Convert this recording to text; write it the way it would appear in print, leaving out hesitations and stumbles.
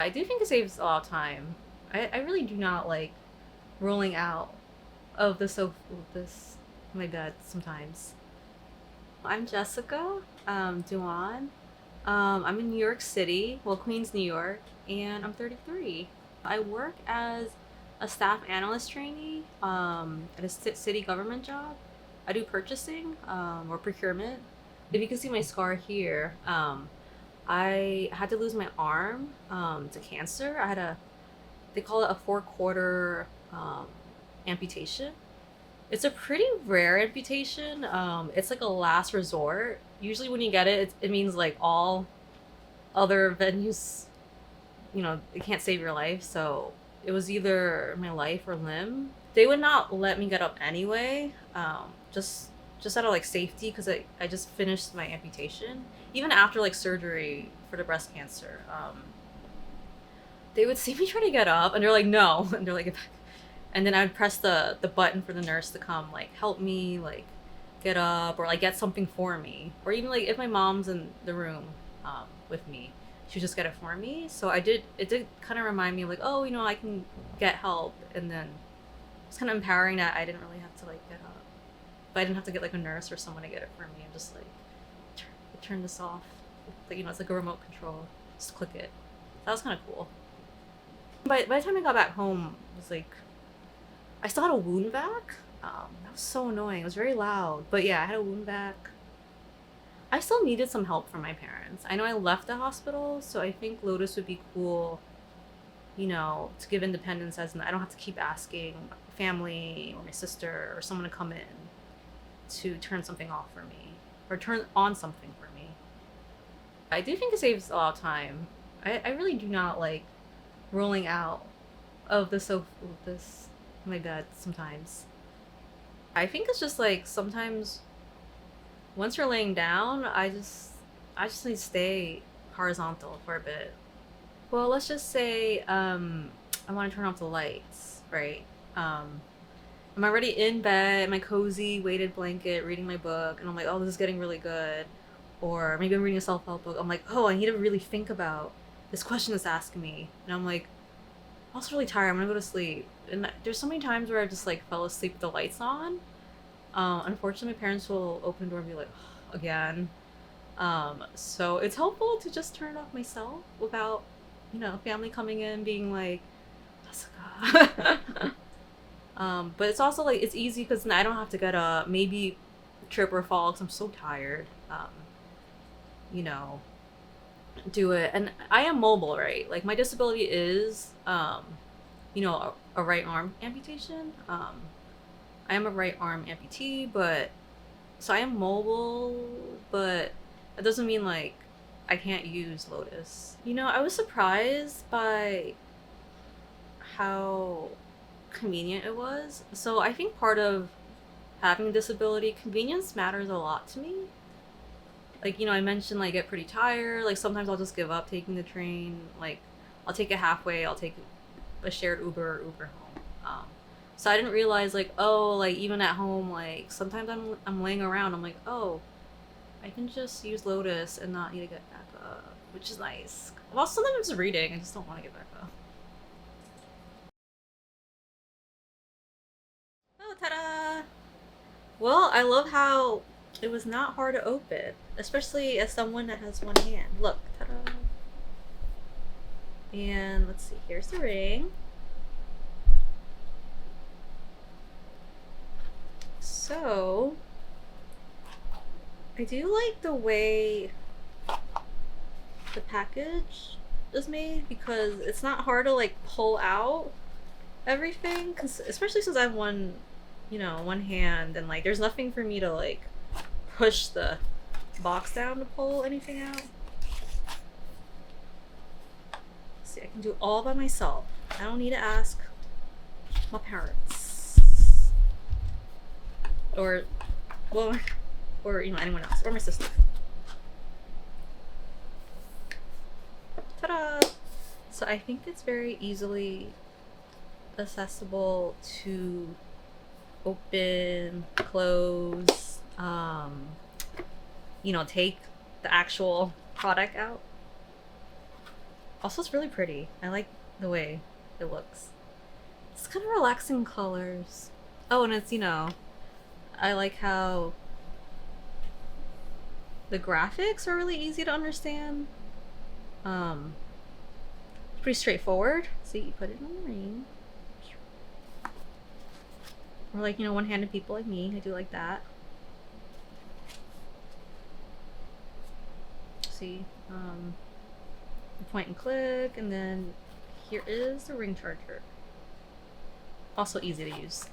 I do think it saves a lot of time. I really do not like rolling out of the sofa this my bed sometimes. I'm Jessica Duan. I'm in New York City, well, Queens, New York, and I'm 33. I work as a staff analyst trainee at a city government job. I do purchasing or procurement. If you can see my scar here, I had to lose my arm to cancer. They call it a four-quarter amputation. It's a pretty rare amputation. It's like a last resort. Usually, when you get it, it means like all other venues, it can't save your life. So it was either my life or limb. They would not let me get up anyway, just out of like safety, because I just finished my amputation. Even after like surgery for the breast cancer, they would see me try to get up, and they're like, no, and they're like, get back. And then I would press the button for the nurse to come like help me like get up or like get something for me, or even like if my mom's in the room with me, she would just get it for me. So it did kind of remind me of like, oh, I can get help. And then it's kind of empowering that I didn't really have to like get up, but I didn't have to get like a nurse or someone to get it for me. I'm just like turn this off, like it's like a remote control, just click it. That was kind of cool. By the time I got back home, it was like I still had a wound vac. That was so annoying. It was very loud. But yeah, I had a wound vac. I still needed some help from my parents. I know I left the hospital, so I think Lotus would be cool, to give independence, as in I don't have to keep asking family or my sister or someone to come in to turn something off for me or turn on something for me. I do think it saves a lot of time. I really do not like rolling out of the sofa my bed sometimes. I think it's just like sometimes once you're laying down, I just need to stay horizontal for a bit. Well, let's just say I want to turn off the lights, right? I'm already in bed, my cozy weighted blanket, reading my book, and I'm like, oh, this is getting really good. Or maybe I'm reading a self-help book. I'm like, oh, I need to really think about this question that's asking me. And I'm like, I'm also really tired. I'm gonna go to sleep. And there's so many times where I just like fell asleep with the lights on. Unfortunately, my parents will open the door and be like, again. So it's helpful to just turn it off myself without, family coming in being like, Jessica. But it's also like it's easy because I don't have to get up, maybe trip or fall because I'm so tired. You know, do it, and I am mobile, right? Like my disability is, a right arm amputation. I am a right arm amputee, but so I am mobile, but that doesn't mean like I can't use Lotus. I was surprised by how convenient it was. So I think part of having a disability, convenience matters a lot to me. Like, I mentioned like I get pretty tired. Like sometimes I'll just give up taking the train. Like I'll take it halfway. I'll take a shared Uber or Uber home. So I didn't realize like, oh, like even at home, like sometimes I'm laying around. I'm like, oh, I can just use Lotus and not need to get back up, which is nice. Well, sometimes I'm just reading. I just don't want to get back up. Oh, ta-da! Well, I love how it was not hard to open, especially as someone that has one hand. Look, ta-da! And let's see, here's the ring. So, I do like the way the package is made because it's not hard to like pull out everything, cause especially since I have one hand, and like there's nothing for me to like push the box down to pull anything out. See, I can do it all by myself. I don't need to ask my parents or anyone else, or my sister. Ta-da! So I think it's very easily accessible to open, close, take the actual product out. Also, it's really pretty. I like the way it looks. It's kind of relaxing colors. Oh, and it's, I like how the graphics are really easy to understand. It's pretty straightforward. So you put it on the ring. Or like, one-handed people like me, I do like that. See, point and click, and then here is the ring charger. Also easy to use.